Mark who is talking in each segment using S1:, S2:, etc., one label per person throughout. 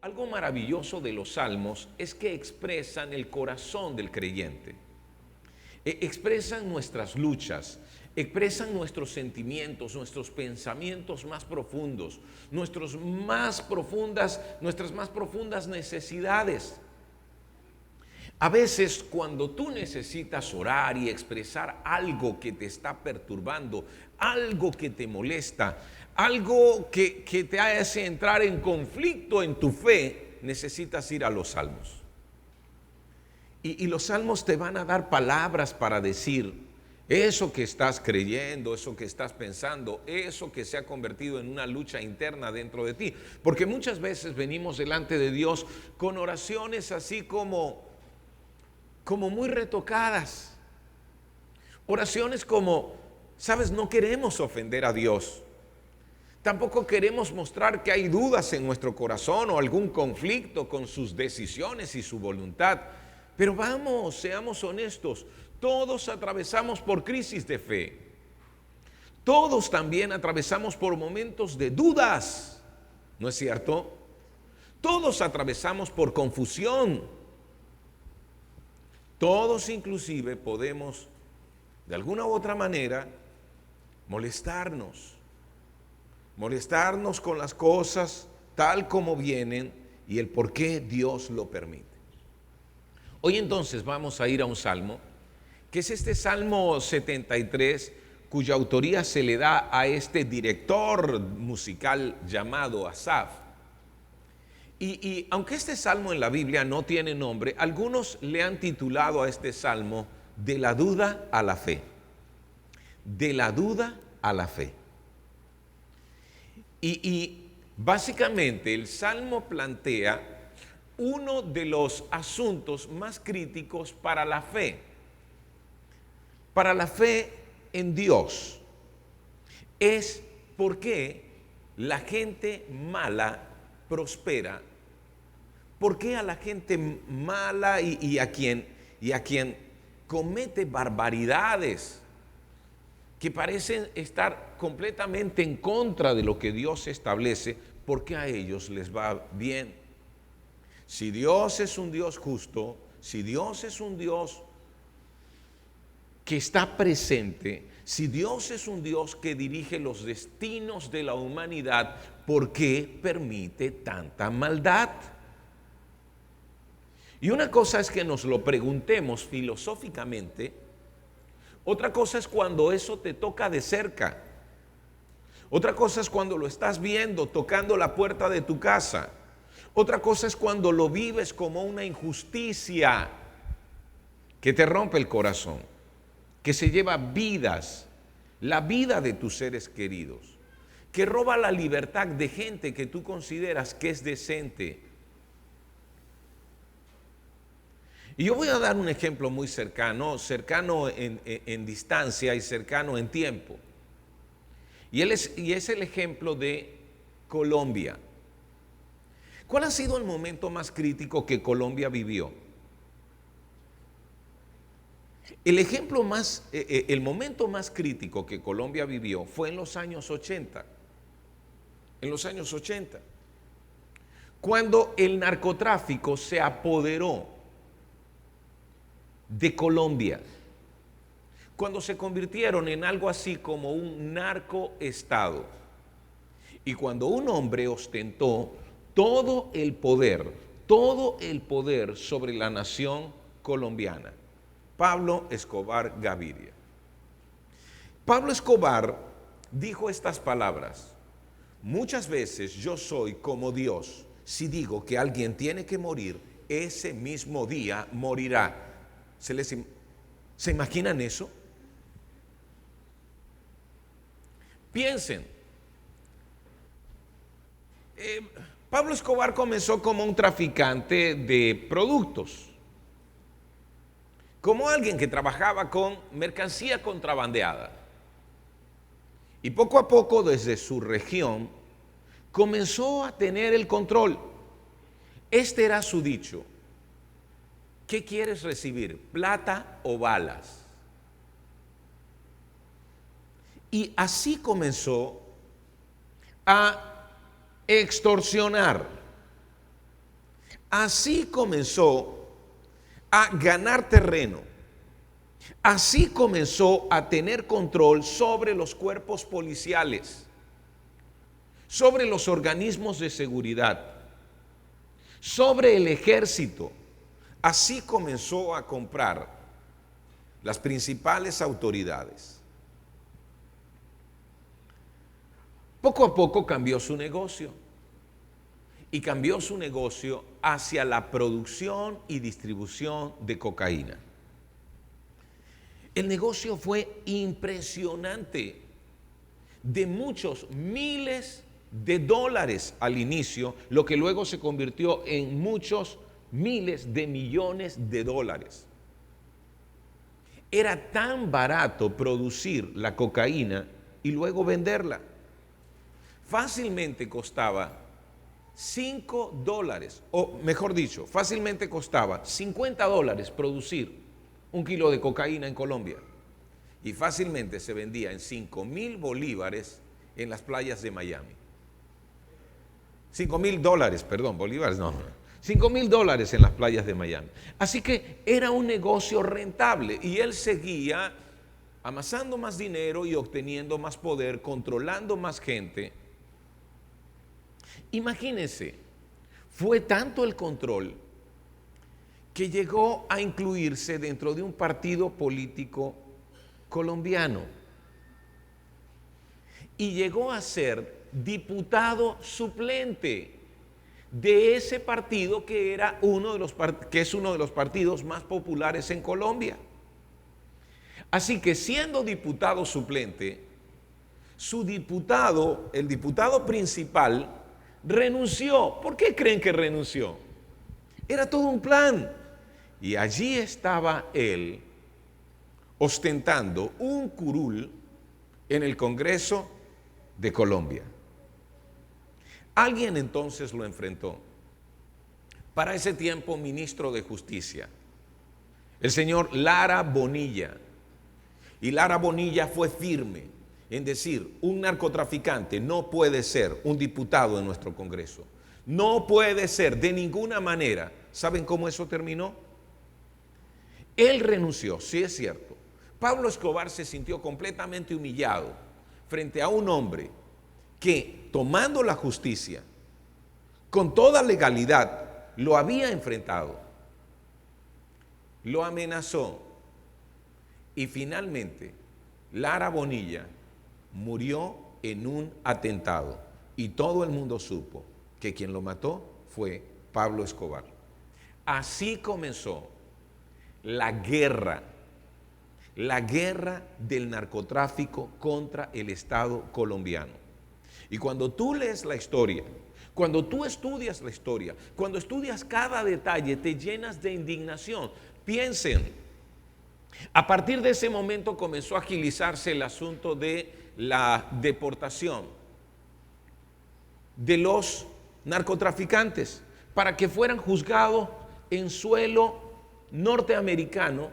S1: Algo maravilloso de los salmos es que expresan el corazón del creyente. Expresan nuestras luchas, expresan nuestros sentimientos, nuestros pensamientos más profundos, nuestras más profundas necesidades. A veces cuando tú necesitas orar y expresar algo que te está perturbando, algo que te molesta, algo que te hace entrar en conflicto en tu fe, necesitas ir a los salmos. Y los salmos te van a dar palabras para decir eso que estás creyendo, eso que estás pensando, eso que se ha convertido en una lucha interna dentro de ti. Porque muchas veces venimos delante de Dios con oraciones así como muy retocadas. Oraciones como, sabes, no queremos ofender a Dios. Tampoco queremos mostrar que hay dudas en nuestro corazón o algún conflicto con sus decisiones y su voluntad. Pero vamos, seamos honestos, todos atravesamos por crisis de fe. Todos también atravesamos por momentos de dudas, ¿no es cierto? Todos atravesamos por confusión. Todos inclusive podemos, de alguna u otra manera, molestarnos con las cosas tal como vienen y el por qué Dios lo permite. Hoy entonces vamos a ir a un salmo, que es este Salmo 73, cuya autoría se le da a este director musical llamado Asaf. Y aunque este salmo en la Biblia no tiene nombre, algunos le han titulado a este salmo de la duda a la fe. De la duda a la fe. Y básicamente el salmo plantea uno de los asuntos más críticos para la fe en Dios. Es por qué la gente mala prospera. ¿Por qué a la gente mala y a quien comete barbaridades que parecen estar completamente en contra de lo que Dios establece, por qué a ellos les va bien? Si Dios es un Dios justo, si Dios es un Dios que está presente, si Dios es un Dios que dirige los destinos de la humanidad, ¿por qué permite tanta maldad? Y una cosa es que nos lo preguntemos filosóficamente, otra cosa es cuando eso te toca de cerca, otra cosa es cuando lo estás viendo tocando la puerta de tu casa, otra cosa es cuando lo vives como una injusticia que te rompe el corazón, que se lleva vidas, la vida de tus seres queridos, que roba la libertad de gente que tú consideras que es decente. Y yo voy a dar un ejemplo muy cercano en distancia y cercano en tiempo. Y es el ejemplo de Colombia. ¿Cuál ha sido el momento más crítico que Colombia vivió? El momento más crítico que Colombia vivió fue en los años 80. En los años 80. Cuando el narcotráfico se apoderó de Colombia. Cuando se convirtieron en algo así como un narcoestado. Y cuando un hombre ostentó todo el poder sobre la nación colombiana. Pablo Escobar Gaviria. Pablo Escobar dijo estas palabras: muchas veces yo soy como Dios, si digo que alguien tiene que morir, ese mismo día morirá. ¿Se imaginan eso? Piensen. Pablo Escobar comenzó como un traficante de productos, como alguien que trabajaba con mercancía contrabandeada. Y poco a poco, desde su región, comenzó a tener el control. Este era su dicho: ¿qué quieres recibir? ¿Plata o balas? Y así comenzó a extorsionar, Así comenzó a ganar terreno. Así comenzó a tener control sobre los cuerpos policiales, sobre los organismos de seguridad, sobre el ejército. Así comenzó a comprar las principales autoridades. Poco a poco cambió su negocio. Y cambió su negocio hacia la producción y distribución de cocaína. El negocio fue impresionante, de muchos miles de dólares al inicio, lo que luego se convirtió en muchos miles de millones de dólares. Era tan barato producir la cocaína y luego venderla. Fácilmente costaba $5, o mejor dicho, fácilmente costaba $50 producir un kilo de cocaína en Colombia, y fácilmente se vendía en 5,000 bolívares en las playas de Miami. $5,000, perdón, bolívares no, $5,000 en las playas de Miami. Así que era un negocio rentable y él seguía amasando más dinero y obteniendo más poder, controlando más gente. Imagínense, fue tanto el control que llegó a incluirse dentro de un partido político colombiano y llegó a ser diputado suplente de ese partido que es uno de los partidos más populares en Colombia. Así que siendo diputado suplente, el diputado principal, renunció. ¿Por qué creen que renunció? Era todo un plan. Y allí estaba él ostentando un curul en el Congreso de Colombia. Alguien entonces lo enfrentó. Para ese tiempo, ministro de Justicia, el señor Lara Bonilla. Y Lara Bonilla fue firme en decir, un narcotraficante no puede ser un diputado en nuestro Congreso. No puede ser de ninguna manera. ¿Saben cómo eso terminó? Él renunció, sí es cierto. Pablo Escobar se sintió completamente humillado frente a un hombre que, tomando la justicia, con toda legalidad, lo había enfrentado, lo amenazó y finalmente Lara Bonilla murió en un atentado y todo el mundo supo que quien lo mató fue Pablo Escobar. Así comenzó la guerra del narcotráfico contra el Estado colombiano. Y cuando tú lees la historia, cuando tú estudias la historia, cuando estudias cada detalle, te llenas de indignación. Piensen, a partir de ese momento comenzó a agilizarse el asunto de la deportación de los narcotraficantes para que fueran juzgados en suelo norteamericano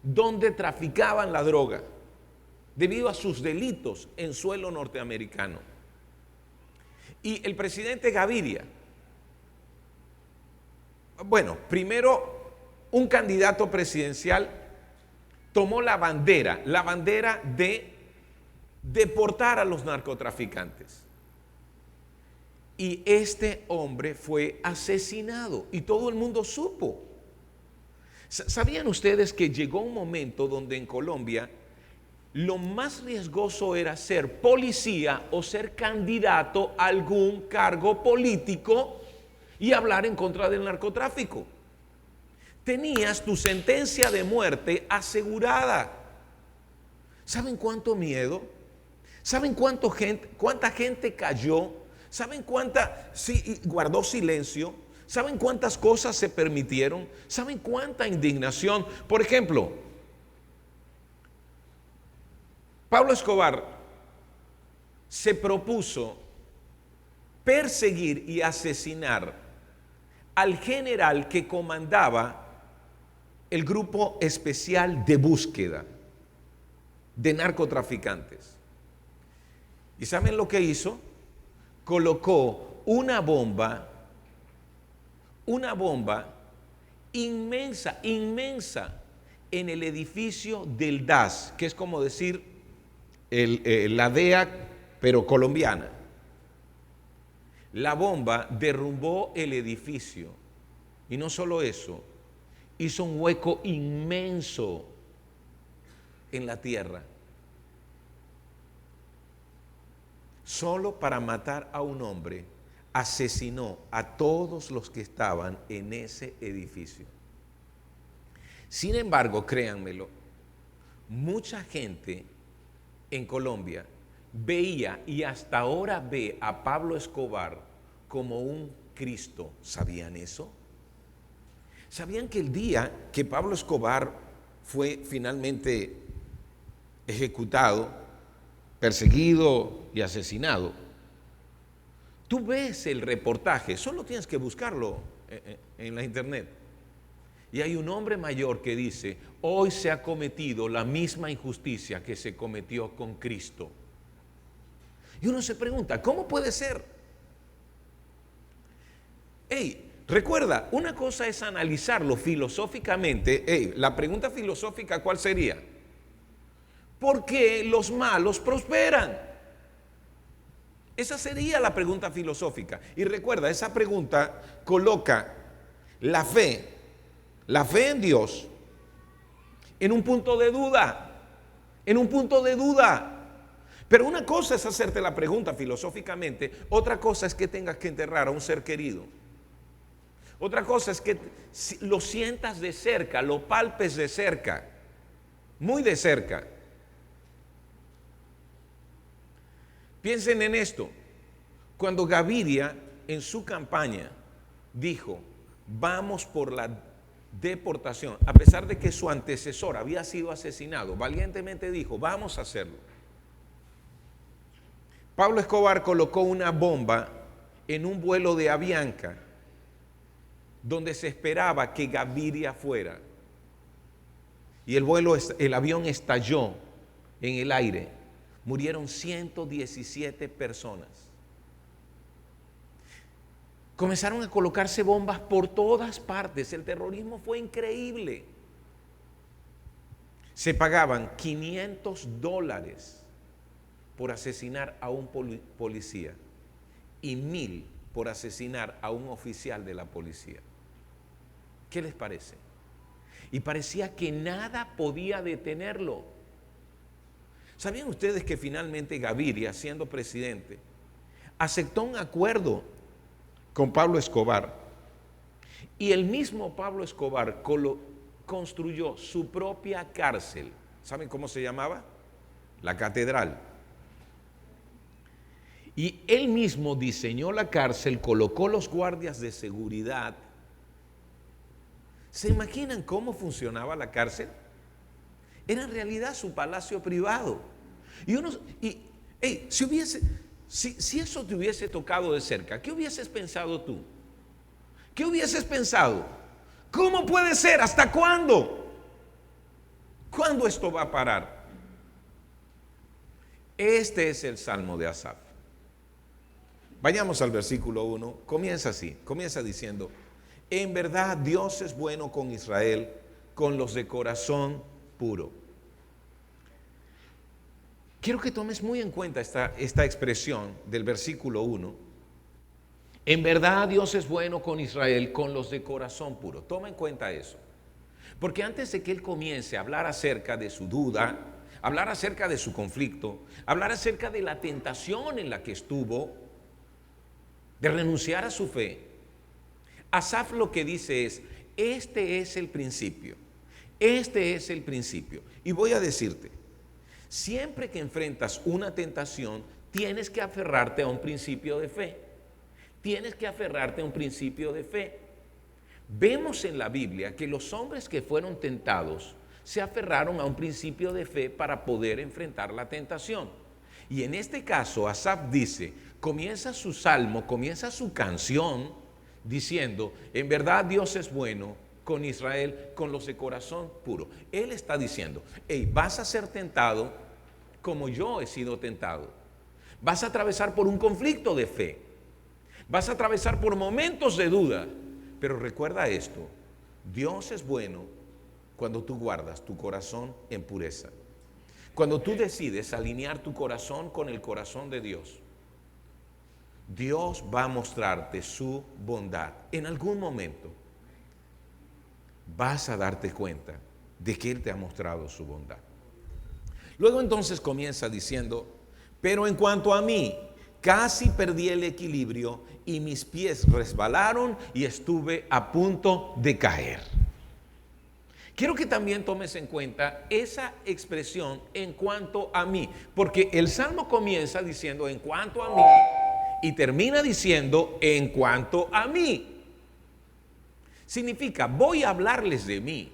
S1: donde traficaban la droga debido a sus delitos en suelo norteamericano. Y el presidente Gaviria, primero un candidato presidencial tomó la bandera de deportar a los narcotraficantes. Y este hombre fue asesinado y todo el mundo supo. ¿Sabían ustedes que llegó un momento donde en Colombia lo más riesgoso era ser policía o ser candidato a algún cargo político y hablar en contra del narcotráfico? Tenías tu sentencia de muerte asegurada. ¿Saben cuánto miedo? ¿Saben cuánta gente cayó? ¿Saben cuánta guardó silencio? ¿Saben cuántas cosas se permitieron? ¿Saben cuánta indignación? Por ejemplo, Pablo Escobar se propuso perseguir y asesinar al general que comandaba el grupo especial de búsqueda de narcotraficantes. ¿Y saben lo que hizo? Colocó una bomba una bomba inmensa, inmensa, en el edificio del DAS, que es como decir la DEA, pero colombiana. La bomba derrumbó el edificio y no solo eso, hizo un hueco inmenso en la tierra, solo para matar a un hombre. Asesinó a todos los que estaban en ese edificio. Sin embargo, créanmelo, mucha gente en Colombia veía y hasta ahora ve a Pablo Escobar como un Cristo. ¿Sabían eso? ¿Sabían que el día que Pablo Escobar fue finalmente ejecutado, perseguido y asesinado? Tú ves el reportaje, solo tienes que buscarlo en la internet. Y hay un hombre mayor que dice: hoy se ha cometido la misma injusticia que se cometió con Cristo. Y uno se pregunta, ¿cómo puede ser? Recuerda, una cosa es analizarlo filosóficamente. La pregunta filosófica, ¿cuál sería? ¿Por qué los malos prosperan? Esa sería la pregunta filosófica. Y recuerda, esa pregunta coloca la fe en Dios en un punto de duda, Pero una cosa es hacerte la pregunta filosóficamente, otra cosa es que tengas que enterrar a un ser querido. Otra cosa es que lo sientas de cerca, lo palpes de cerca, muy de cerca. Piensen en esto. Cuando Gaviria en su campaña dijo: vamos por la deportación, a pesar de que su antecesor había sido asesinado, valientemente dijo: vamos a hacerlo. Pablo Escobar colocó una bomba en un vuelo de Avianca donde se esperaba que Gaviria fuera, y el avión estalló en el aire. Murieron 117 personas. Comenzaron a colocarse bombas por todas partes. El terrorismo fue increíble. Se pagaban $500 por asesinar a un policía y 1,000 por asesinar a un oficial de la policía. ¿Qué les parece? Y parecía que nada podía detenerlo. ¿Sabían ustedes que finalmente Gaviria, siendo presidente, aceptó un acuerdo con Pablo Escobar? Y el mismo Pablo Escobar construyó su propia cárcel. ¿Saben cómo se llamaba? La Catedral. Y él mismo diseñó la cárcel, colocó los guardias de seguridad. ¿Se imaginan cómo funcionaba la cárcel? Era en realidad su palacio privado. Si eso te hubiese tocado de cerca, ¿qué hubieses pensado tú? ¿Qué hubieses pensado? ¿Cómo puede ser? ¿Hasta cuándo? ¿Cuándo esto va a parar? Este es el Salmo de Asaf. Vayamos al versículo 1. Comienza así, comienza diciendo: en verdad Dios es bueno con Israel, con los de corazón puro. Quiero que tomes muy en cuenta esta expresión del versículo 1. En verdad Dios es bueno con Israel, con los de corazón puro. Toma en cuenta eso. Porque antes de que él comience a hablar acerca de su duda, hablar acerca de su conflicto, hablar acerca de la tentación en la que estuvo, de renunciar a su fe, Asaf lo que dice es: este es el principio. Este es el principio. Y voy a decirte, siempre que enfrentas una tentación, tienes que aferrarte a un principio de fe. Tienes que aferrarte a un principio de fe. Vemos en la Biblia que los hombres que fueron tentados se aferraron a un principio de fe para poder enfrentar la tentación. Y en este caso, Asaf dice, comienza su salmo, comienza su canción diciendo: en verdad Dios es bueno con Israel, con los de corazón puro. Él está diciendo: vas a ser tentado como yo he sido tentado. Vas a atravesar por un conflicto de fe. Vas a atravesar por momentos de duda. Pero recuerda esto, Dios es bueno cuando tú guardas tu corazón en pureza. Cuando tú decides alinear tu corazón con el corazón de Dios, Dios va a mostrarte su bondad. En algún momento vas a darte cuenta de que Él te ha mostrado su bondad. Luego entonces comienza diciendo, pero en cuanto a mí, casi perdí el equilibrio y mis pies resbalaron y estuve a punto de caer. Quiero que también tomes en cuenta esa expresión en cuanto a mí, porque el Salmo comienza diciendo en cuanto a mí y termina diciendo en cuanto a mí. Significa, voy a hablarles de mí.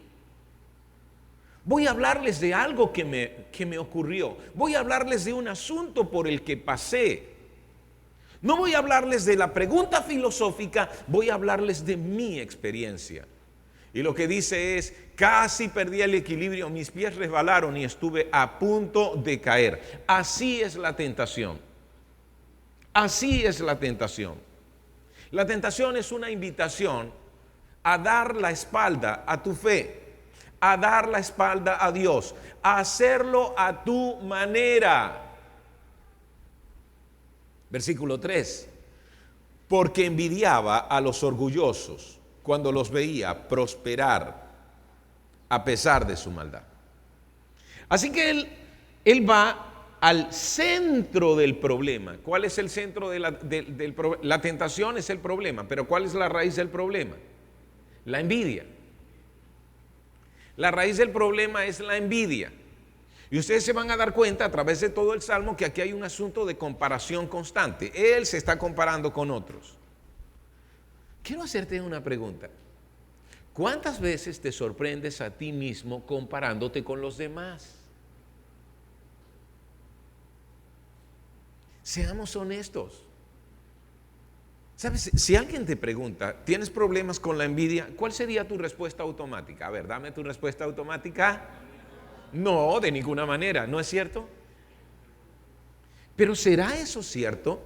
S1: Voy a hablarles de algo que me ocurrió. Voy a hablarles de un asunto por el que pasé. No voy a hablarles de la pregunta filosófica, voy a hablarles de mi experiencia. Y lo que dice es, casi perdí el equilibrio, mis pies resbalaron y estuve a punto de caer. Así es la tentación. Así es la tentación. La tentación es una invitación a dar la espalda a tu fe, a dar la espalda a Dios, a hacerlo a tu manera. Versículo 3, porque envidiaba a los orgullosos cuando los veía prosperar a pesar de su maldad. Así que él va al centro del problema. ¿Cuál es el centro del problema? La tentación es el problema, pero ¿cuál es la raíz del problema? La envidia. La raíz del problema es la envidia. Y ustedes se van a dar cuenta a través de todo el Salmo que aquí hay un asunto de comparación constante. Él se está comparando con otros. Quiero hacerte una pregunta. ¿Cuántas veces te sorprendes a ti mismo comparándote con los demás? Seamos honestos. ¿Sabes? Si alguien te pregunta, ¿tienes problemas con la envidia? ¿Cuál sería tu respuesta automática? A ver, dame tu respuesta automática. No, de ninguna manera, ¿no es cierto? Pero ¿será eso cierto?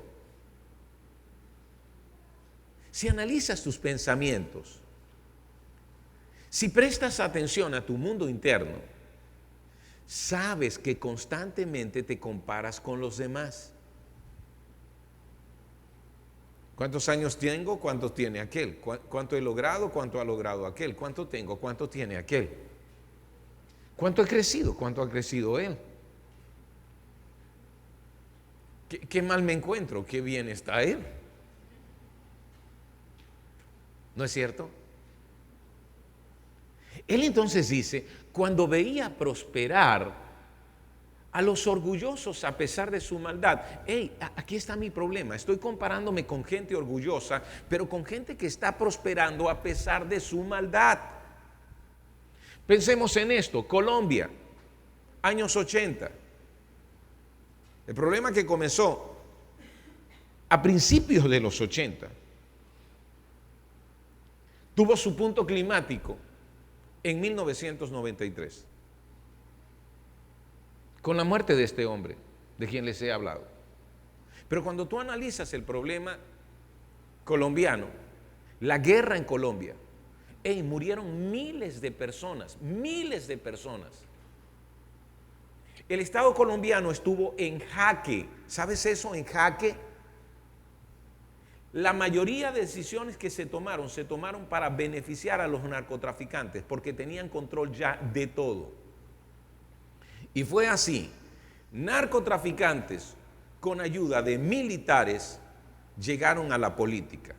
S1: Si analizas tus pensamientos, si prestas atención a tu mundo interno, sabes que constantemente te comparas con los demás. ¿Cuántos años tengo? ¿Cuánto tiene aquel? ¿Cuánto he logrado? ¿Cuánto ha logrado aquel? ¿Cuánto tengo? ¿Cuánto tiene aquel? ¿Cuánto he crecido? ¿Cuánto ha crecido él? ¿Qué mal me encuentro? ¿Qué bien está él? ¿No es cierto? Él entonces dice, cuando veía prosperar a los orgullosos a pesar de su maldad. Hey, aquí está mi problema. Estoy comparándome con gente orgullosa, pero con gente que está prosperando a pesar de su maldad. Pensemos en esto, Colombia, años 80. El problema que comenzó a principios de los 80 tuvo su punto climático en 1993. Con la muerte de este hombre, de quien les he hablado. Pero cuando tú analizas el problema colombiano, la guerra en Colombia, murieron miles de personas, miles de personas. El Estado colombiano estuvo en jaque. ¿Sabes eso? En jaque. La mayoría de decisiones que se tomaron para beneficiar a los narcotraficantes, porque tenían control ya de todo. Y fue así, narcotraficantes con ayuda de militares llegaron a la política.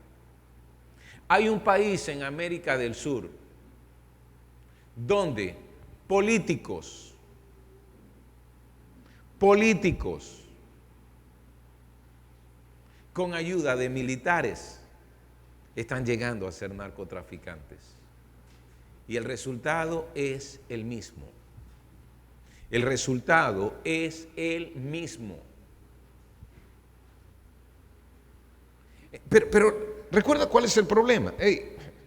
S1: Hay un país en América del Sur donde políticos con ayuda de militares están llegando a ser narcotraficantes. Y el resultado es el mismo. El resultado es el mismo. Pero recuerda cuál es el problema.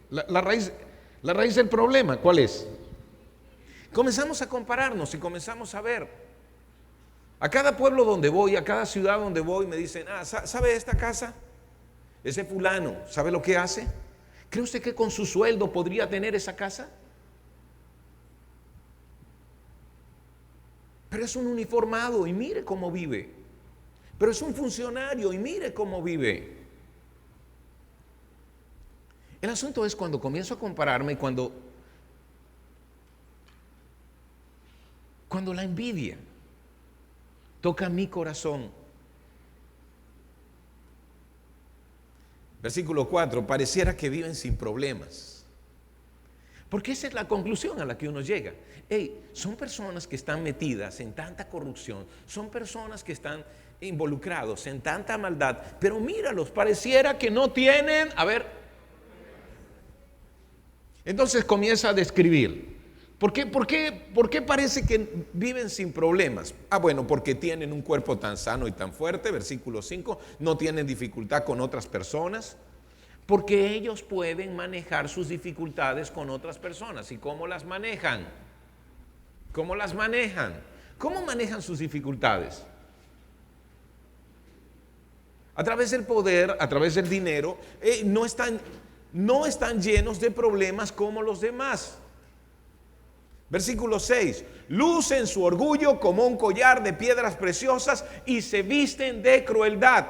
S1: La raíz del problema, ¿cuál es? Comenzamos a compararnos y comenzamos a ver. A cada pueblo donde voy, a cada ciudad donde voy, me dicen, ¿sabe esta casa? Ese fulano, ¿sabe lo que hace? ¿Cree usted que con su sueldo podría tener esa casa? Pero es un uniformado y mire cómo vive. Pero es un funcionario y mire cómo vive. El asunto es cuando comienzo a compararme, cuando la envidia toca mi corazón. Versículo 4, pareciera que viven sin problemas. Porque esa es la conclusión a la que uno llega. Son personas que están metidas en tanta corrupción, son personas que están involucrados en tanta maldad, pero míralos, pareciera que no tienen, entonces comienza a describir. ¿Por qué parece que viven sin problemas? Bueno, porque tienen un cuerpo tan sano y tan fuerte, versículo 5, no tienen dificultad con otras personas, porque ellos pueden manejar sus dificultades con otras personas. ¿Y cómo las manejan? ¿Cómo las manejan? ¿Cómo manejan sus dificultades? A través del poder, a través del dinero, no están llenos de problemas como los demás. Versículo 6, lucen su orgullo como un collar de piedras preciosas y se visten de crueldad.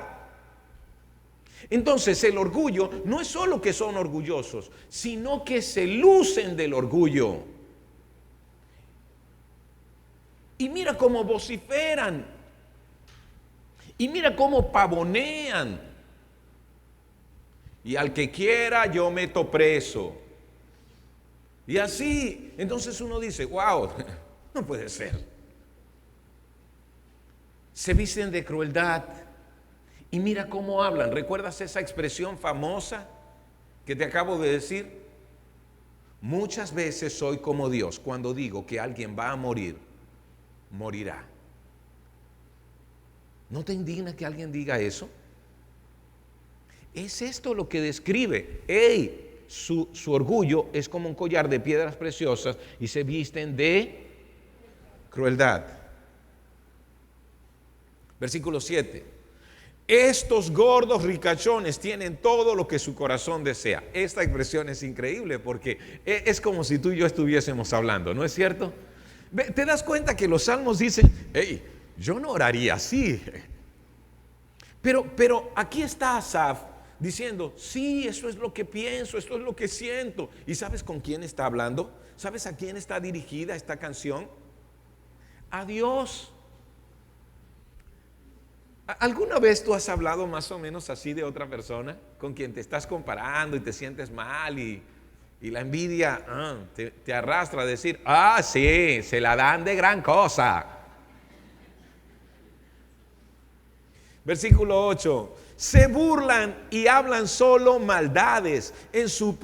S1: Entonces el orgullo no es solo que son orgullosos, sino que se lucen del orgullo. Y mira cómo vociferan. Y mira cómo pavonean. Y al que quiera yo meto preso. Y así, entonces uno dice, wow, no puede ser. Se visten de crueldad. Y mira cómo hablan. ¿Recuerdas esa expresión famosa que te acabo de decir? Muchas veces soy como Dios. Cuando digo que alguien va a morir, morirá. ¿No te indigna que alguien diga eso? Es esto lo que describe. Su orgullo es como un collar de piedras preciosas y se visten de crueldad. Versículo 7. Estos gordos ricachones tienen todo lo que su corazón desea. Esta expresión es increíble porque es como si tú y yo estuviésemos hablando, ¿no es cierto? ¿Te das cuenta que los salmos dicen, yo no oraría así? Pero aquí está Asaf diciendo, sí, eso es lo que pienso, esto es lo que siento. ¿Y sabes con quién está hablando? ¿Sabes a quién está dirigida esta canción? A Dios. ¿Alguna vez tú has hablado más o menos así de otra persona con quien te estás comparando y te sientes mal y la envidia te arrastra a decir, sí, se la dan de gran cosa? Versículo 8, se burlan y hablan solo maldades, en su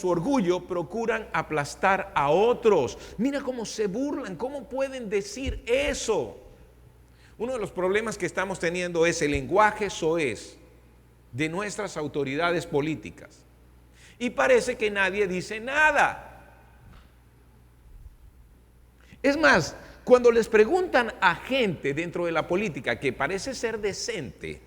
S1: orgullo procuran aplastar a otros. Mira cómo se burlan, cómo pueden decir eso. Uno de los problemas que estamos teniendo es el lenguaje soez de nuestras autoridades políticas. Y parece que nadie dice nada. Es más, cuando les preguntan a gente dentro de la política que parece ser decente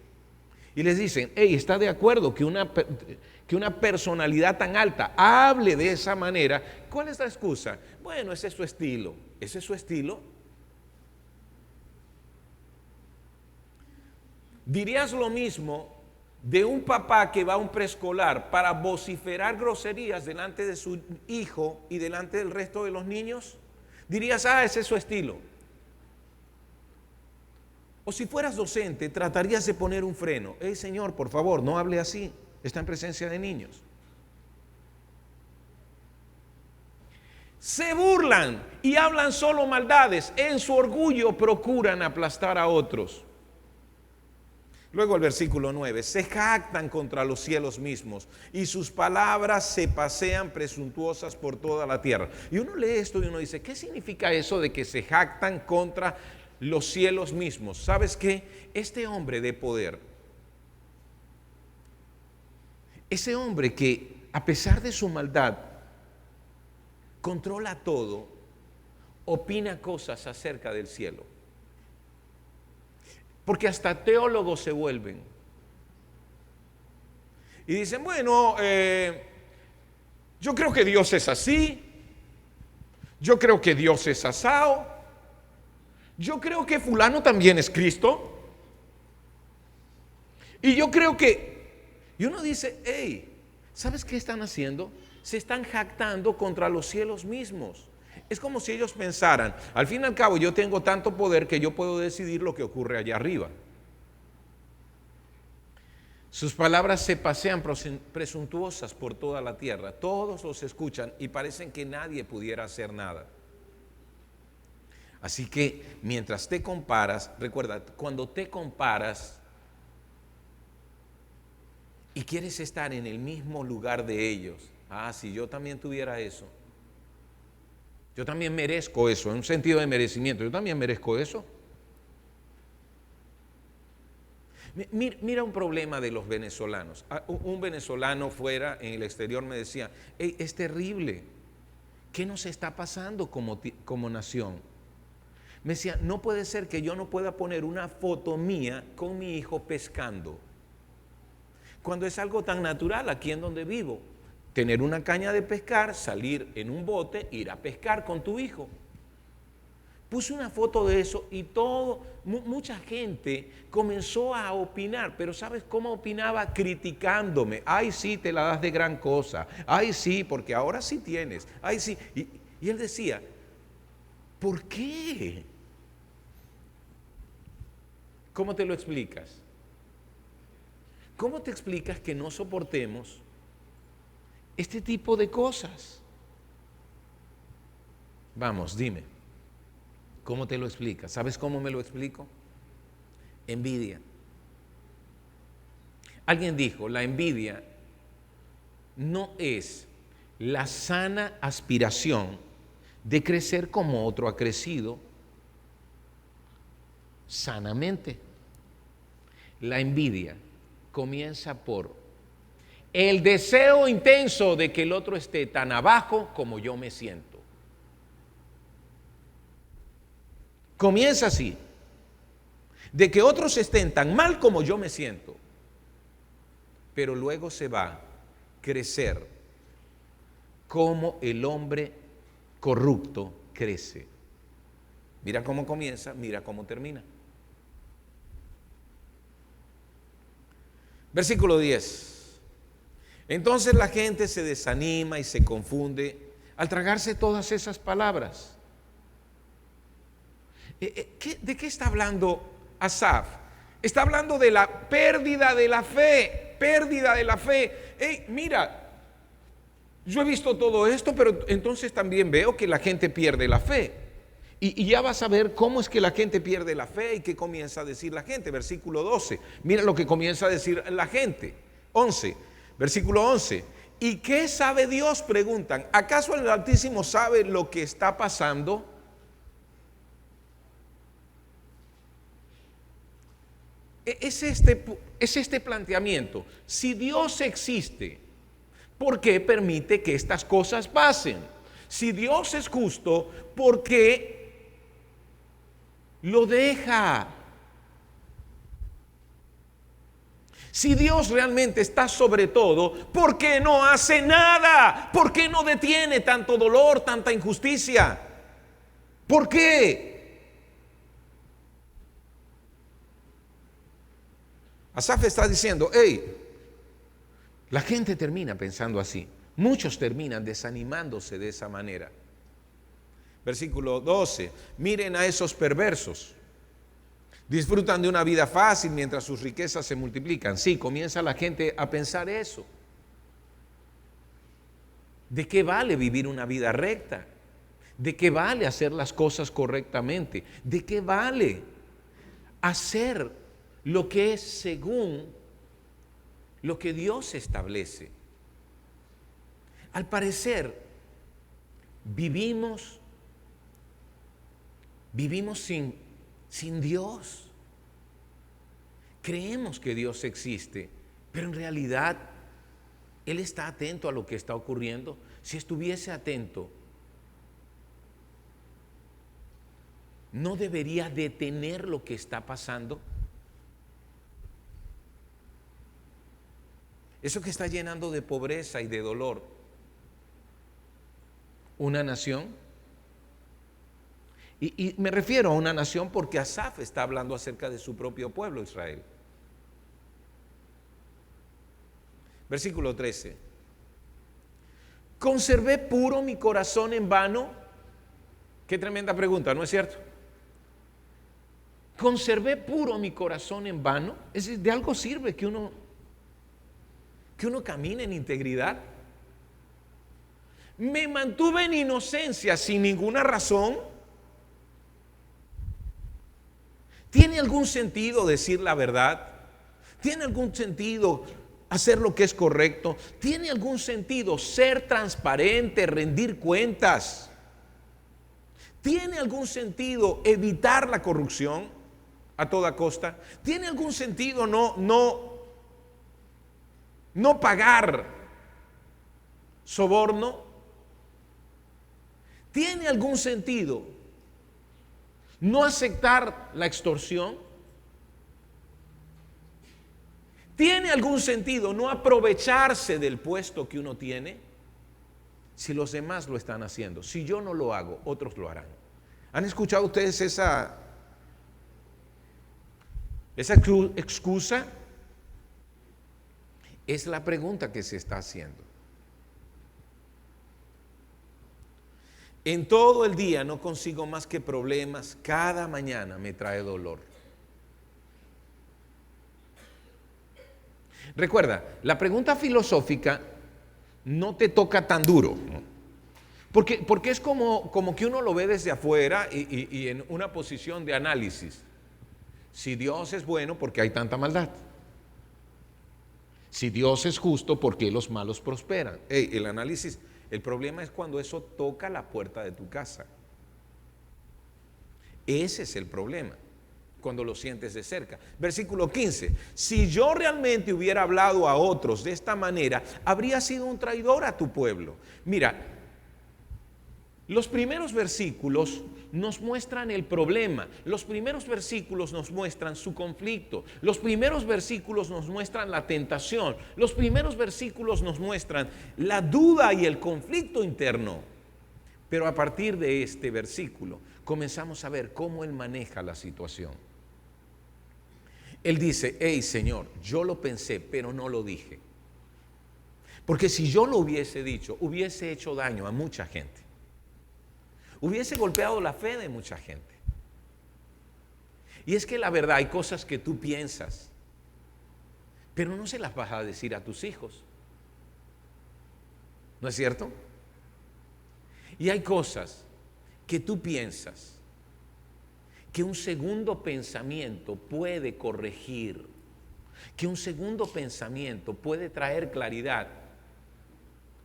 S1: y les dicen, ¿está de acuerdo que una personalidad tan alta hable de esa manera? ¿Cuál es la excusa? Bueno, ese es su estilo. ¿Ese es su estilo? ¿Dirías lo mismo de un papá que va a un preescolar para vociferar groserías delante de su hijo y delante del resto de los niños? Dirías, ese es su estilo. O si fueras docente, tratarías de poner un freno. Señor, por favor, no hable así. Está en presencia de niños. Se burlan y hablan solo maldades. En su orgullo procuran aplastar a otros. Luego el versículo 9, se jactan contra los cielos mismos y sus palabras se pasean presuntuosas por toda la tierra. Y uno lee esto y uno dice, ¿qué significa eso de que se jactan contra los cielos mismos? ¿Sabes qué? Este hombre de poder, ese hombre que a pesar de su maldad controla todo, opina cosas acerca del cielo. Porque hasta teólogos se vuelven. Y dicen, bueno, Yo creo que Dios es así. Yo creo que Dios es asao. Yo creo que fulano también es Cristo. Y yo creo que, y uno dice, hey, ¿sabes qué están haciendo? Se están jactando contra los cielos mismos. Es como si ellos pensaran, al fin y al cabo yo tengo tanto poder que yo puedo decidir lo que ocurre allá arriba. Sus palabras se pasean presuntuosas por toda la tierra. Todos los escuchan y parecen que nadie pudiera hacer nada. Así que mientras te comparas, recuerda, cuando te comparas y quieres estar en el mismo lugar de ellos, si yo también tuviera eso, yo también merezco eso, en un sentido de merecimiento, yo también merezco eso. Mira un problema de los venezolanos. Un venezolano fuera en el exterior me decía, hey, es terrible, ¿qué nos está pasando como nación? Me decía, no puede ser que yo no pueda poner una foto mía con mi hijo pescando, cuando es algo tan natural aquí en donde vivo. Tener una caña de pescar, salir en un bote, ir a pescar con tu hijo. Puse una foto de eso y mucha gente comenzó a opinar, pero ¿sabes cómo opinaba? Criticándome. Ay, sí, te la das de gran cosa. Ay, sí, porque ahora sí tienes. Ay, sí. Y él decía, ¿por qué? ¿Cómo te lo explicas? ¿Cómo te explicas que no soportemos este tipo de cosas? Vamos, dime, ¿cómo te lo explicas? ¿Sabes cómo me lo explico? Envidia. Alguien dijo, la envidia no es la sana aspiración de crecer como otro ha crecido sanamente. La envidia comienza por el deseo intenso de que el otro esté tan abajo como yo me siento. Comienza así, de que otros estén tan mal como yo me siento, pero luego se va a crecer como el hombre corrupto crece. Mira cómo comienza, mira cómo termina. Versículo 10. Entonces la gente se desanima y se confunde al tragarse todas esas palabras. ¿De qué está hablando Asaf? Está hablando de la pérdida de la fe, pérdida de la fe. Hey, mira, yo he visto todo esto, pero entonces también veo que la gente pierde la fe. Y ya vas a ver cómo es que la gente pierde la fe y qué comienza a decir la gente. Versículo 12, mira lo que comienza a decir la gente. 11, versículo 11. ¿Y qué sabe Dios? Preguntan. ¿Acaso el Altísimo sabe lo que está pasando? Es este planteamiento. Si Dios existe, ¿por qué permite que estas cosas pasen? Si Dios es justo, ¿por qué lo deja? Si Dios realmente está sobre todo, ¿por qué no hace nada? ¿Por qué no detiene tanto dolor, tanta injusticia? ¿Por qué? Asaf está diciendo, hey, la gente termina pensando así. Muchos terminan desanimándose de esa manera. Versículo 12, miren a esos perversos. Disfrutan de una vida fácil mientras sus riquezas se multiplican. Sí, comienza la gente a pensar eso. ¿De qué vale vivir una vida recta? ¿De qué vale hacer las cosas correctamente? ¿De qué vale hacer lo que es según lo que Dios establece? Al parecer, vivimos sin Dios. Creemos que Dios existe, pero en realidad Él está atento a lo que está ocurriendo. Si estuviese atento, ¿no debería detener lo que está pasando? Eso que está llenando de pobreza y de dolor, una nación. Y me refiero a una nación porque Asaf está hablando acerca de su propio pueblo, Israel. Versículo 13. ¿Conservé puro mi corazón en vano? Qué tremenda pregunta, ¿no es cierto? ¿Conservé puro mi corazón en vano? Es decir, ¿de algo sirve que uno camine en integridad? ¿Me mantuve en inocencia sin ninguna razón? ¿Tiene algún sentido decir la verdad? ¿Tiene algún sentido hacer lo que es correcto? ¿Tiene algún sentido ser transparente, rendir cuentas? ¿Tiene algún sentido evitar la corrupción a toda costa? ¿Tiene algún sentido no pagar soborno? ¿Tiene algún sentido no aceptar la extorsión? ¿Tiene algún sentido no aprovecharse del puesto que uno tiene? Si los demás lo están haciendo, si yo no lo hago, otros lo harán. ¿Han escuchado ustedes esa excusa? Es la pregunta que se está haciendo. En todo el día no consigo más que problemas, cada mañana me trae dolor. Recuerda, la pregunta filosófica no te toca tan duro, porque es como que uno lo ve desde afuera y en una posición de análisis. Si Dios es bueno, ¿por qué hay tanta maldad? Si Dios es justo, ¿por qué los malos prosperan? El análisis, el problema es cuando eso toca la puerta de tu casa. Ese es el problema, cuando lo sientes de cerca. Versículo 15, si yo realmente hubiera hablado a otros de esta manera, habría sido un traidor a tu pueblo. Mira, los primeros versículos nos muestran el problema, los primeros versículos nos muestran su conflicto, los primeros versículos nos muestran la tentación, los primeros versículos nos muestran la duda y el conflicto interno. Pero a partir de este versículo comenzamos a ver cómo él maneja la situación. Él dice, hey Señor, yo lo pensé, pero no lo dije. Porque si yo lo hubiese dicho, hubiese hecho daño a mucha gente. Hubiese golpeado la fe de mucha gente. Y es que la verdad, hay cosas que tú piensas, pero no se las vas a decir a tus hijos. ¿No es cierto? Y hay cosas que tú piensas que un segundo pensamiento puede corregir, que un segundo pensamiento puede traer claridad.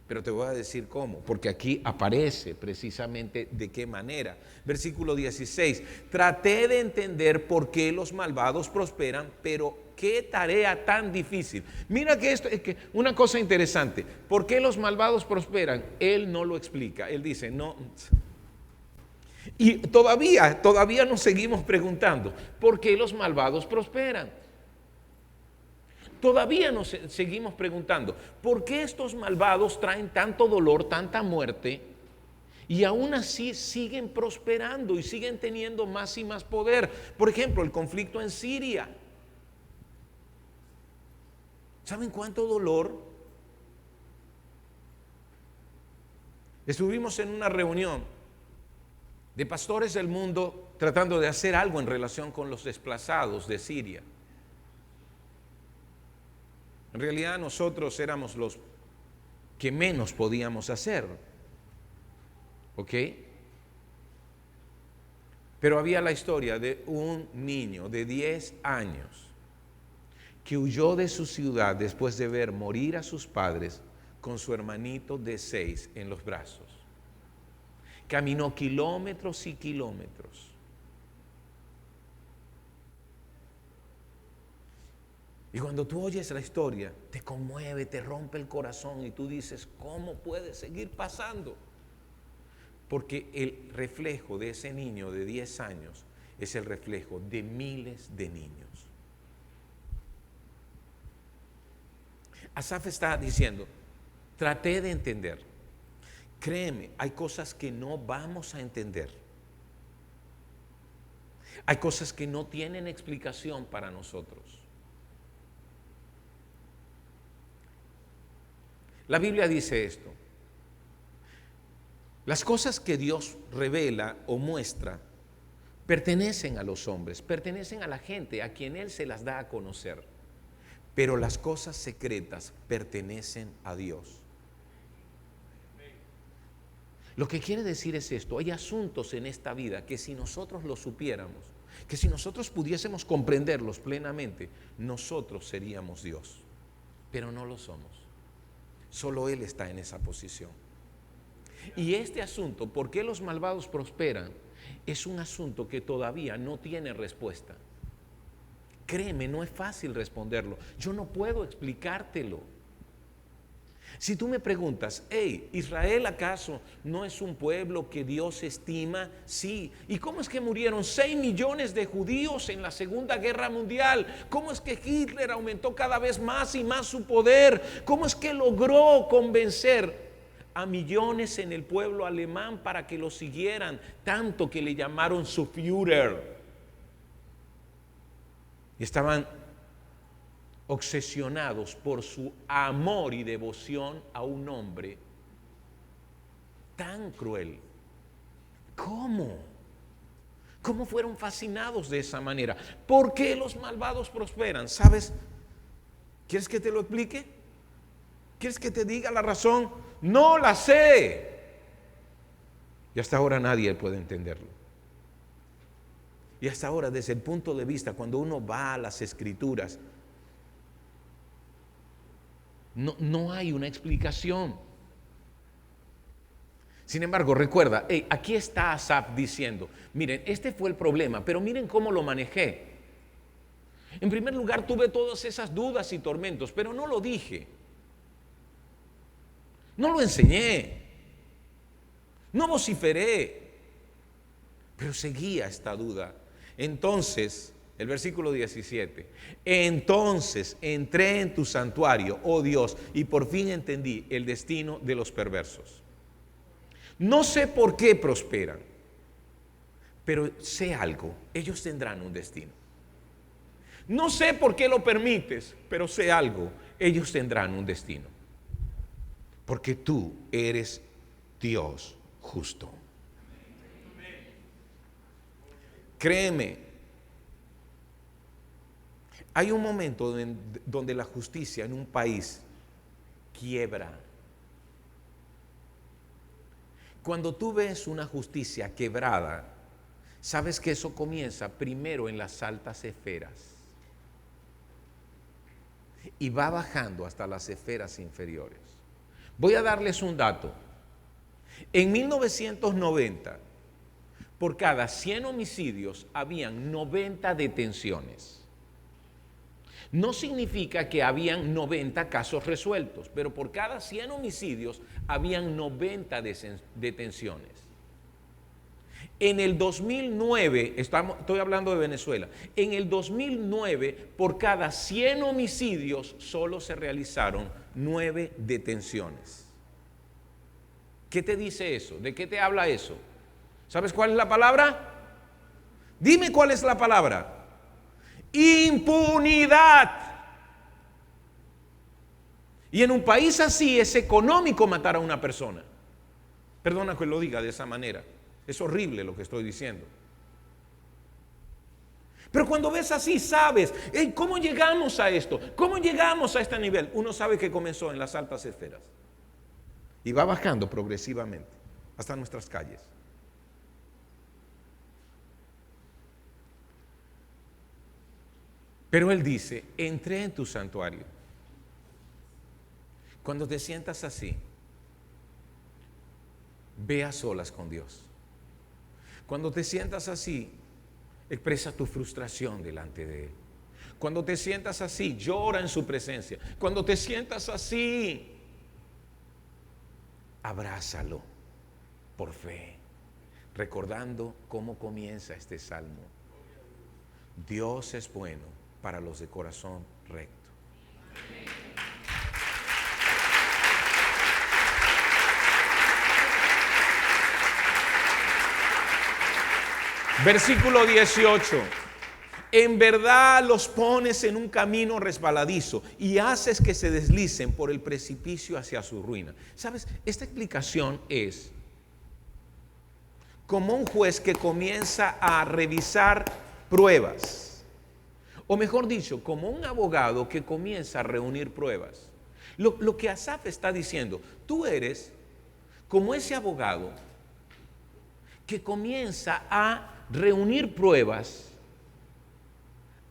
S1: Pero te voy a decir cómo, porque aquí aparece precisamente de qué manera. Versículo 16, traté de entender por qué los malvados prosperan, pero qué tarea tan difícil. Mira que esto es que una cosa interesante, ¿por qué los malvados prosperan? Él no lo explica, él dice, no. Y todavía nos seguimos preguntando, ¿por qué los malvados prosperan? Todavía nos seguimos preguntando, ¿por qué estos malvados traen tanto dolor, tanta muerte, y aún así siguen prosperando y siguen teniendo más y más poder? Por ejemplo, el conflicto en Siria. ¿Saben cuánto dolor? Estuvimos en una reunión de pastores del mundo tratando de hacer algo en relación con los desplazados de Siria. En realidad nosotros éramos los que menos podíamos hacer, ¿ok? Pero había la historia de un niño de 10 años que huyó de su ciudad después de ver morir a sus padres con su hermanito de 6 en los brazos. Caminó kilómetros y kilómetros. Y cuando tú oyes la historia, te conmueve, te rompe el corazón y tú dices, ¿cómo puede seguir pasando? Porque el reflejo de ese niño de 10 años es el reflejo de miles de niños. Asaf está diciendo, traté de entender Créeme, hay cosas que no vamos a entender. Hay cosas que no tienen explicación para nosotros. La Biblia dice esto: las cosas que Dios revela o muestra pertenecen a los hombres, pertenecen a la gente a quien Él se las da a conocer, pero las cosas secretas pertenecen a Dios. Lo que quiere decir es esto: hay asuntos en esta vida que si nosotros los supiéramos, que si nosotros pudiésemos comprenderlos plenamente, nosotros seríamos Dios, pero no lo somos. Solo Él está en esa posición. Y este asunto, ¿por qué los malvados prosperan?, es un asunto que todavía no tiene respuesta. Créeme, no es fácil responderlo. Yo no puedo explicártelo. Si tú me preguntas, hey, ¿Israel acaso no es un pueblo que Dios estima? Sí. ¿Y cómo es que murieron 6 millones de judíos en la Segunda Guerra Mundial? ¿Cómo es que Hitler aumentó cada vez más y más su poder? ¿Cómo es que logró convencer a millones en el pueblo alemán para que lo siguieran, tanto que le llamaron su Führer? Y estaban obsesionados por su amor y devoción a un hombre tan cruel. ¿Cómo? ¿Cómo fueron fascinados de esa manera? ¿Por qué los malvados prosperan? ¿Sabes? ¿Quieres que te lo explique? ¿Quieres que te diga la razón? No la sé. Y hasta ahora nadie puede entenderlo. Y hasta ahora, desde el punto de vista, cuando uno va a las Escrituras, no hay una explicación. Sin embargo, recuerda, aquí está Asaf diciendo, miren, este fue el problema, pero miren cómo lo manejé. En primer lugar, tuve todas esas dudas y tormentos, pero no lo dije. No lo enseñé. No vociferé. Pero seguía esta duda. Entonces, el versículo 17, entonces entré en tu santuario, oh Dios, y por fin entendí el destino de los perversos. No sé por qué prosperan, pero sé algo: ellos tendrán un destino. No sé por qué lo permites, pero sé algo: ellos tendrán un destino. Porque tú eres Dios justo. Créeme, hay un momento donde la justicia en un país quiebra. Cuando tú ves una justicia quebrada, sabes que eso comienza primero en las altas esferas y va bajando hasta las esferas inferiores. Voy a darles un dato. En 1990, por cada 100 homicidios habían 90 detenciones. No significa que habían 90 casos resueltos, pero por cada 100 homicidios habían 90 detenciones. En el 2009, estoy hablando de Venezuela, en el 2009 por cada 100 homicidios solo se realizaron 9 detenciones. ¿Qué te dice eso? ¿De qué te habla eso? ¿Sabes cuál es la palabra? Dime cuál es la palabra. Impunidad. Y en un país así es económico matar a una persona. Perdona que lo diga de esa manera. Es horrible lo que estoy diciendo. Pero cuando ves así, sabes, ¿cómo llegamos a esto? ¿Cómo llegamos a este nivel? Uno sabe que comenzó en las altas esferas y va bajando progresivamente hasta nuestras calles. Pero él dice, entré en tu santuario. Cuando te sientas así, ve a solas con Dios. Cuando te sientas así, expresa tu frustración delante de Él. Cuando te sientas así, llora en su presencia. Cuando te sientas así, abrázalo por fe, recordando cómo comienza este salmo. Dios es bueno para los de corazón recto. Versículo 18. En verdad los pones en un camino resbaladizo y haces que se deslicen por el precipicio hacia su ruina. ¿Sabes? Esta explicación es como un juez que comienza a revisar pruebas. O mejor dicho, como un abogado que comienza a reunir pruebas. Lo que Asaf está diciendo, tú eres como ese abogado que comienza a reunir pruebas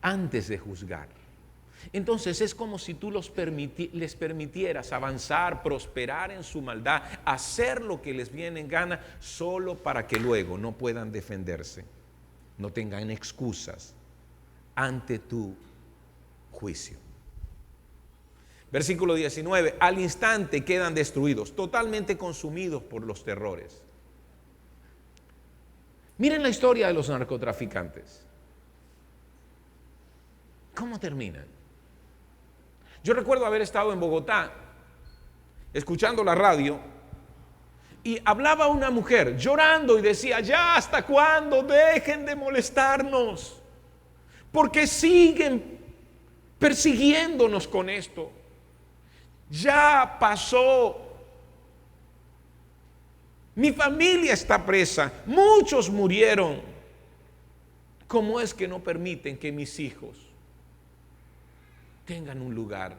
S1: antes de juzgar. Entonces es como si tú les permitieras avanzar, prosperar en su maldad, hacer lo que les viene en gana, solo para que luego no puedan defenderse, no tengan excusas ante tu juicio. Versículo 19, al instante quedan destruidos, totalmente consumidos por los terrores. Miren la historia de los narcotraficantes. ¿Cómo terminan? Yo recuerdo haber estado en Bogotá, escuchando la radio, y hablaba una mujer llorando y decía, ya, ¿hasta cuándo? Dejen de molestarnos, porque siguen persiguiéndonos con esto. Ya pasó. Mi familia está presa, muchos murieron. ¿Cómo es que no permiten que mis hijos tengan un lugar?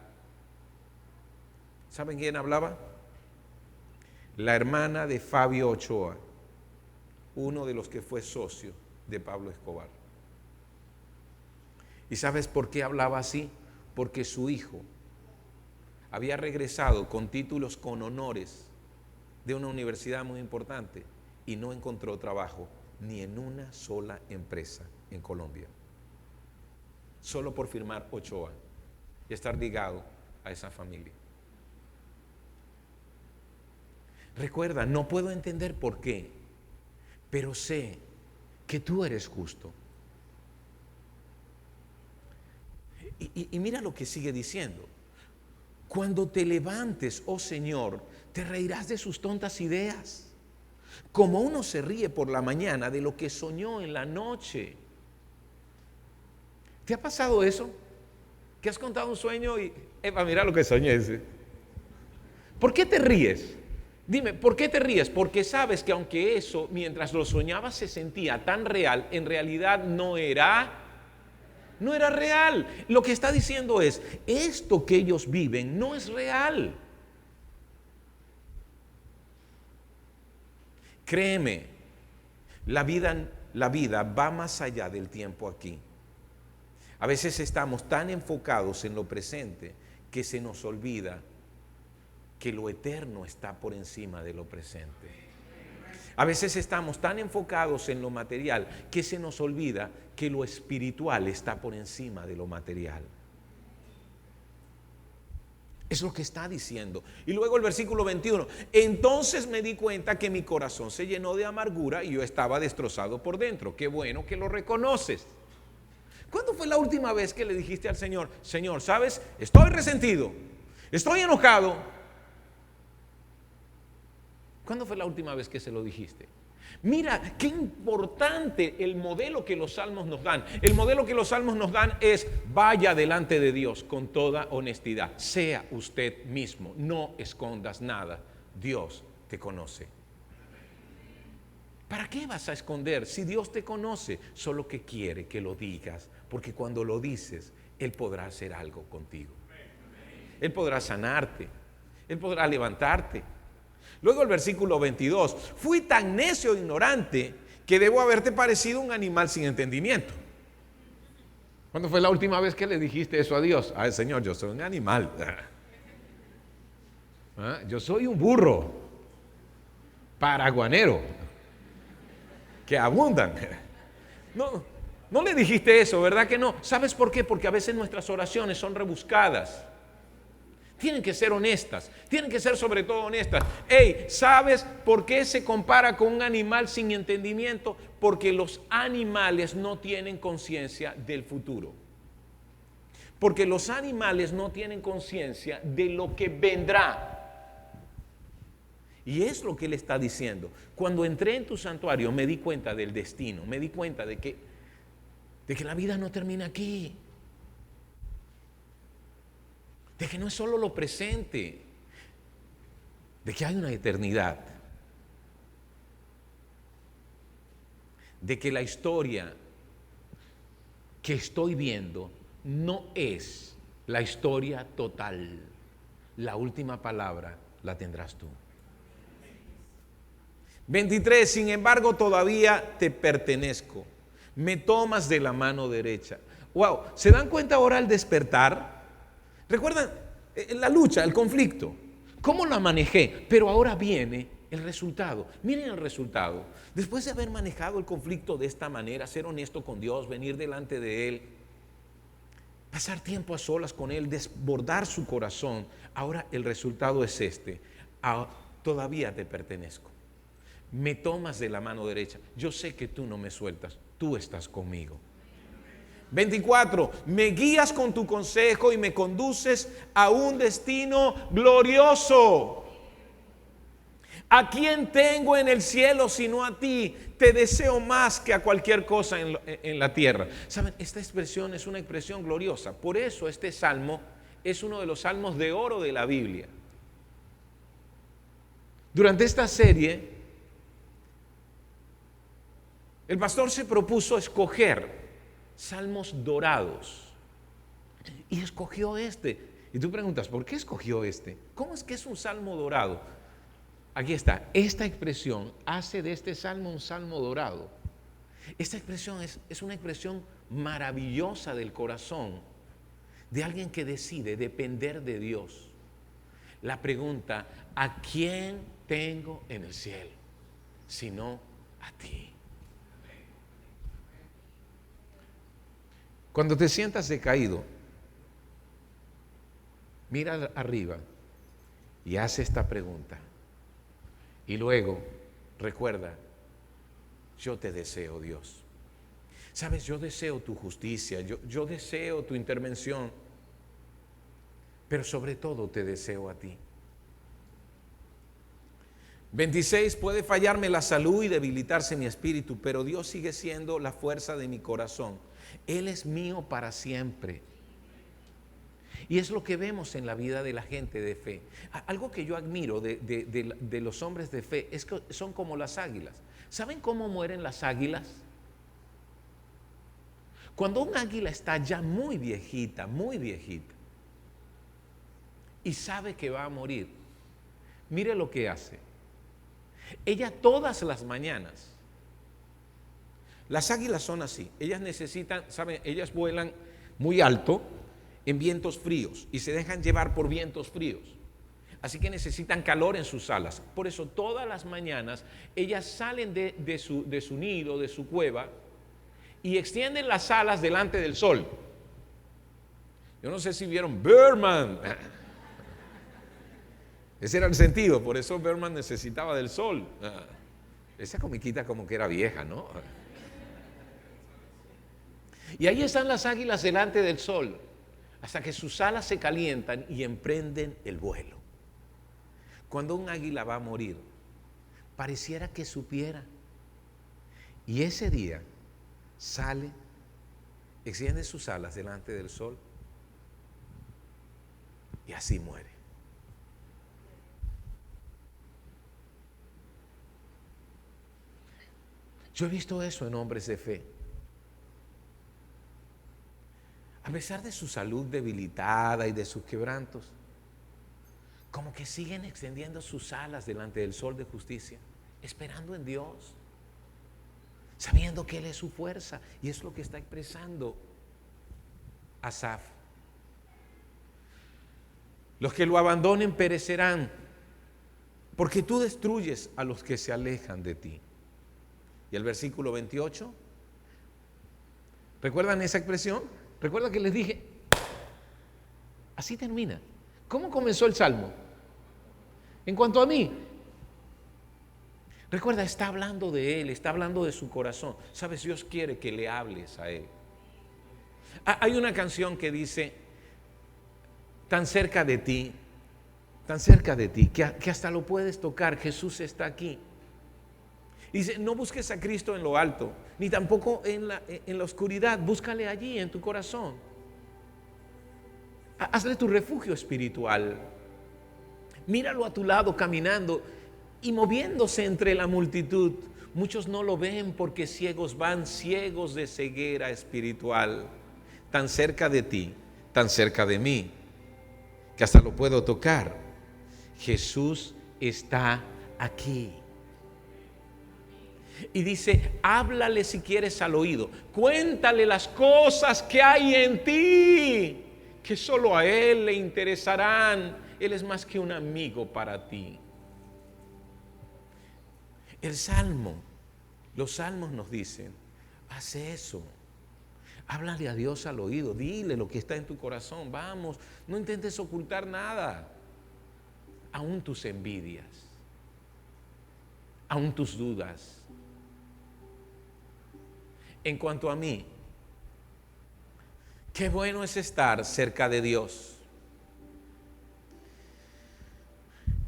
S1: ¿Saben quién hablaba? La hermana de Fabio Ochoa, uno de los que fue socio de Pablo Escobar. ¿Y sabes por qué hablaba así? Porque su hijo había regresado con títulos con honores de una universidad muy importante y no encontró trabajo ni en una sola empresa en Colombia, solo por firmar Ochoa y estar ligado a esa familia. Recuerda, no puedo entender por qué, pero sé que tú eres justo. Y mira lo que sigue diciendo. Cuando te levantes, oh Señor, te reirás de sus tontas ideas, como uno se ríe por la mañana de lo que soñó en la noche. ¿Te ha pasado eso? Que has contado un sueño y, mira lo que soñé ese. ¿Por qué te ríes? Dime, ¿por qué te ríes? Porque sabes que aunque eso, mientras lo soñabas, se sentía tan real, en realidad no era real. Lo que está diciendo es, esto que ellos viven no es real. Créeme, la vida va más allá del tiempo aquí. A veces estamos tan enfocados en lo presente que se nos olvida que lo eterno está por encima de lo presente. A veces estamos tan enfocados en lo material que se nos olvida que lo espiritual está por encima de lo material. Es lo que está diciendo. Y luego el versículo 21. Entonces me di cuenta que mi corazón se llenó de amargura y yo estaba destrozado por dentro. Qué bueno que lo reconoces. ¿Cuándo fue la última vez que le dijiste al Señor, Señor, sabes, estoy resentido, estoy enojado? ¿Cuándo fue la última vez que se lo dijiste? Mira, qué importante el modelo que los salmos nos dan. El modelo que los salmos nos dan es, vaya delante de Dios con toda honestidad. Sea usted mismo, no escondas nada. Dios te conoce. ¿Para qué vas a esconder si Dios te conoce? Solo que quiere que lo digas, porque cuando lo dices, Él podrá hacer algo contigo. Él podrá sanarte, Él podrá levantarte. Luego el versículo 22, fui tan necio e ignorante que debo haberte parecido un animal sin entendimiento. ¿Cuándo fue la última vez que le dijiste eso a Dios? Ay, Señor, yo soy un animal. Yo soy un burro paraguanero que abundan. No le dijiste eso, ¿verdad que no? ¿Sabes por qué? Porque a veces nuestras oraciones son rebuscadas. Tienen que ser honestas, tienen que ser sobre todo honestas. ¿Sabes por qué se compara con un animal sin entendimiento? Porque los animales no tienen conciencia del futuro. Porque los animales no tienen conciencia de lo que vendrá. Y es lo que Él está diciendo. Cuando entré en tu santuario me di cuenta del destino, me di cuenta de que la vida no termina aquí, de que no es solo lo presente, de que hay una eternidad, de que la historia que estoy viendo no es la historia total. La última palabra la tendrás tú. 23, sin embargo, todavía te pertenezco. Me tomas de la mano derecha. Wow, ¿se dan cuenta ahora al despertar? ¿Recuerdan la lucha, el conflicto? ¿Cómo la manejé? Pero ahora viene el resultado. Miren el resultado. Después de haber manejado el conflicto de esta manera, ser honesto con Dios, venir delante de Él, pasar tiempo a solas con Él, desbordar su corazón, ahora el resultado es este. Todavía te pertenezco. Me tomas de la mano derecha. Yo sé que tú no me sueltas, tú estás conmigo. 24, me guías con tu consejo y me conduces a un destino glorioso. ¿A quién tengo en el cielo sino a ti? Te deseo más que a cualquier cosa en la tierra. ¿Saben? Esta expresión es una expresión gloriosa. Por eso este salmo es uno de los salmos de oro de la Biblia. Durante esta serie, el pastor se propuso escoger salmos dorados y escogió este. Y tú preguntas, ¿por qué escogió este? ¿Cómo es que es un salmo dorado? Aquí está, esta expresión hace de este salmo un salmo dorado. Esta expresión es una expresión maravillosa del corazón de alguien que decide depender de Dios. La pregunta, ¿a quién tengo en el cielo? Sino a ti. Cuando te sientas decaído, mira arriba y haz esta pregunta. Y luego, recuerda, yo te deseo, Dios. Sabes, yo deseo tu justicia, yo deseo tu intervención, pero sobre todo te deseo a ti. 26, puede fallarme la salud y debilitarse mi espíritu, pero Dios sigue siendo la fuerza de mi corazón. Él es mío para siempre. Y es lo que vemos en la vida de la gente de fe. Algo que yo admiro de los hombres de fe es que son como las águilas. ¿Saben cómo mueren las águilas? Cuando un águila está ya muy viejita, y sabe que va a morir, mire lo que hace. Ella todas las mañanas, las águilas son así, ellas necesitan, ¿saben? Ellas vuelan muy alto en vientos fríos y se dejan llevar por vientos fríos. Así que necesitan calor en sus alas. Por eso todas las mañanas ellas salen de su nido, de su cueva, y extienden las alas delante del sol. Yo no sé si vieron Birdman. Ese era el sentido, por eso Birdman necesitaba del sol. Esa comiquita como que era vieja, ¿no? Y ahí están las águilas delante del sol, hasta que sus alas se calientan y emprenden el vuelo. Cuando un águila va a morir, pareciera que supiera. Y ese día sale, extiende sus alas delante del sol y así muere. Yo he visto eso en hombres de fe. A pesar de su salud debilitada y de sus quebrantos, como que siguen extendiendo sus alas delante del sol de justicia, esperando en Dios, sabiendo que Él es su fuerza. Y es lo que está expresando Asaf. Los que lo abandonen perecerán, porque tú destruyes a los que se alejan de ti. Y el versículo 28, ¿recuerdan esa expresión? ¿Recuerda que les dije? Así termina. ¿Cómo comenzó el salmo? En cuanto a mí, recuerda, está hablando de Él, está hablando de su corazón. Sabes, Dios quiere que le hables a Él. Hay una canción que dice, tan cerca de ti, tan cerca de ti, que hasta lo puedes tocar. Jesús está aquí. Dice, no busques a Cristo en lo alto, ni tampoco en la oscuridad. Búscale allí, en tu corazón. Hazle tu refugio espiritual. Míralo a tu lado caminando y moviéndose entre la multitud. Muchos no lo ven porque ciegos van, ciegos de ceguera espiritual. Tan cerca de ti, tan cerca de mí, que hasta lo puedo tocar. Jesús está aquí. Y dice, háblale si quieres al oído. Cuéntale las cosas que hay en ti, que solo a Él le interesarán. Él es más que un amigo para ti. Los salmos nos dicen, haz eso. Háblale a Dios al oído, dile lo que está en tu corazón. Vamos, no intentes ocultar nada. Aún tus envidias, aún tus dudas. En cuanto a mí, qué bueno es estar cerca de Dios.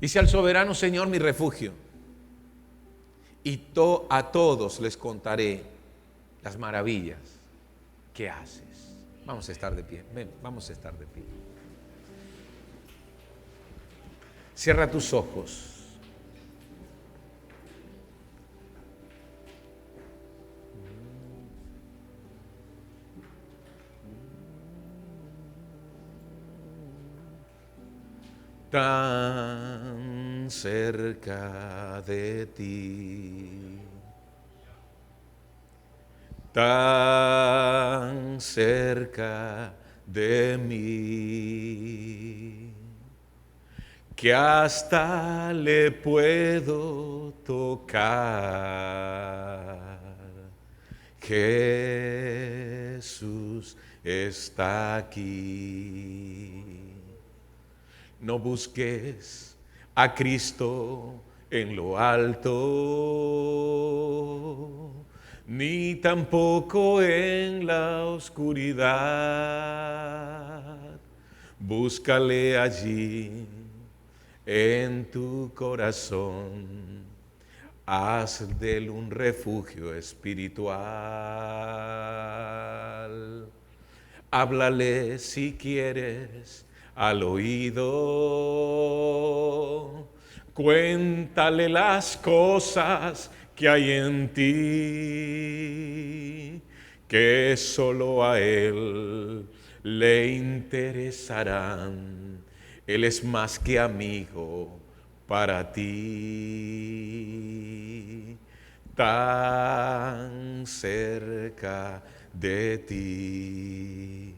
S1: Dice al soberano Señor mi refugio, y a todos les contaré las maravillas que haces. Vamos a estar de pie, ven, vamos a estar de pie. Cierra tus ojos. Tan cerca de ti, tan cerca de mí, que hasta le puedo tocar. Jesús está aquí. No busques a Cristo en lo alto, ni tampoco en la oscuridad. Búscale allí en tu corazón. Haz de él un refugio espiritual. Háblale si quieres al oído, cuéntale las cosas que hay en ti, que solo a Él le interesarán. Él es más que amigo para ti, tan cerca de ti.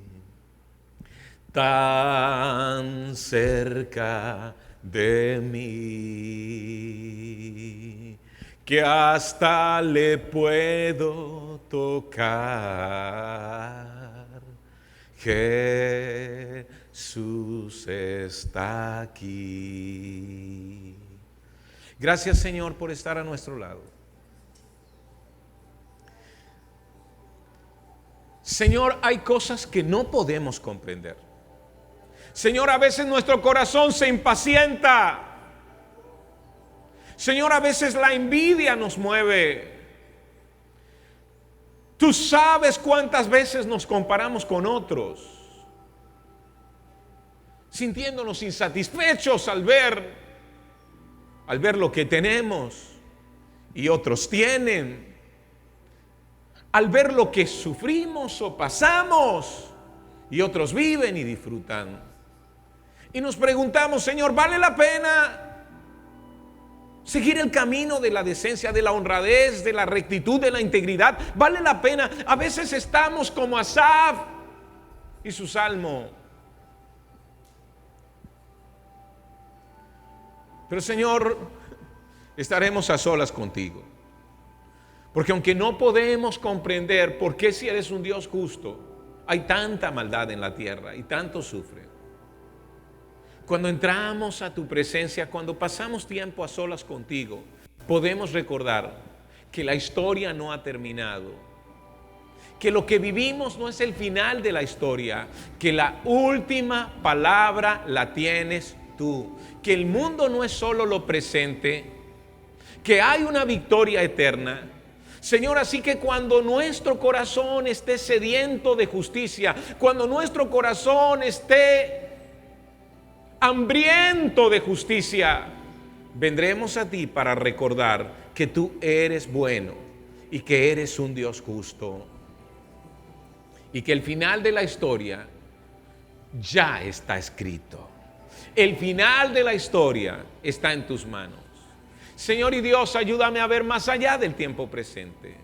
S1: Tan cerca de mí, que hasta le puedo tocar. Jesús está aquí. Gracias, Señor, por estar a nuestro lado. Señor, hay cosas que no podemos comprender. Señor, a veces nuestro corazón se impacienta. Señor, a veces la envidia nos mueve. Tú sabes cuántas veces nos comparamos con otros, sintiéndonos insatisfechos al ver lo que tenemos y otros tienen, al ver lo que sufrimos o pasamos y otros viven y disfrutan. Y nos preguntamos, Señor, ¿vale la pena seguir el camino de la decencia, de la honradez, de la rectitud, de la integridad? ¿Vale la pena? A veces estamos como Asaf y su salmo. Pero, Señor, estaremos a solas contigo. Porque aunque no podemos comprender por qué, si eres un Dios justo, hay tanta maldad en la tierra y tanto sufre. Cuando entramos a tu presencia, cuando pasamos tiempo a solas contigo, podemos recordar que la historia no ha terminado, que lo que vivimos no es el final de la historia, que la última palabra la tienes tú, que el mundo no es solo lo presente, que hay una victoria eterna. Señor, así que cuando nuestro corazón esté sediento de justicia, cuando nuestro corazón esté hambriento de justicia, vendremos a ti para recordar que tú eres bueno y que eres un Dios justo y que el final de la historia ya está escrito. El final de la historia está en tus manos. Señor y Dios, ayúdame a ver más allá del tiempo presente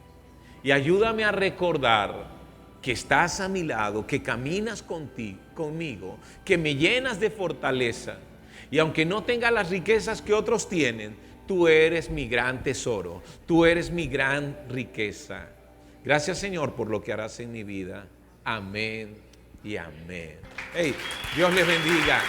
S1: y ayúdame a recordar que estás a mi lado, que caminas conmigo, que me llenas de fortaleza y aunque no tenga las riquezas que otros tienen, tú eres mi gran tesoro, tú eres mi gran riqueza. Gracias, Señor, por lo que harás en mi vida. Amén y amén. Hey, Dios les bendiga.